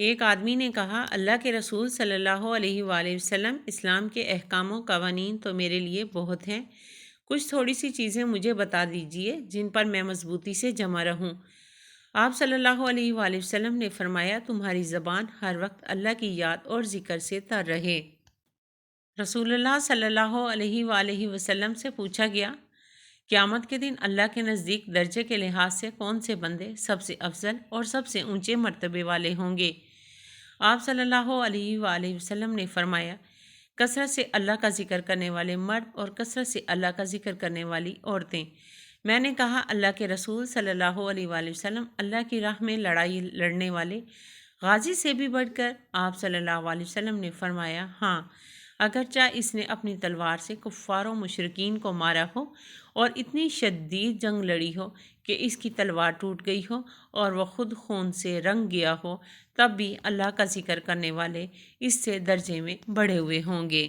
ایک آدمی نے کہا، اللہ کے رسول صلی اللہ علیہ وآلہ وسلم، اسلام کے احکام و قوانین تو میرے لیے بہت ہیں، کچھ تھوڑی سی چیزیں مجھے بتا دیجئے جن پر میں مضبوطی سے جمع رہوں۔ آپ صلی اللہ علیہ وآلہ وسلم نے فرمایا، تمہاری زبان ہر وقت اللہ کی یاد اور ذکر سے تر رہے۔ رسول اللہ صلی اللہ علیہ وآلہ وسلم سے پوچھا گیا، قیامت کے دن اللہ کے نزدیک درجے کے لحاظ سے کون سے بندے سب سے افضل اور سب سے اونچے مرتبے والے ہوں گے؟ آپ صلی اللہ علیہ وآلہ وسلم نے فرمایا، کثرت سے اللہ کا ذکر کرنے والے مرد اور کثرت سے اللہ کا ذکر کرنے والی عورتیں۔ میں نے کہا، اللہ کے رسول صلی اللہ علیہ وآلہ وسلم، اللہ کی راہ میں لڑائی لڑنے والے غازی سے بھی بڑھ کر؟ آپ صلی اللہ علیہ وسلم نے فرمایا، ہاں، اگرچہ اس نے اپنی تلوار سے کفار و مشرکین کو مارا ہو اور اتنی شدید جنگ لڑی ہو کہ اس کی تلوار ٹوٹ گئی ہو اور وہ خود خون سے رنگ گیا ہو، تب بھی اللہ کا ذکر کرنے والے اس سے درجے میں بڑھے ہوئے ہوں گے۔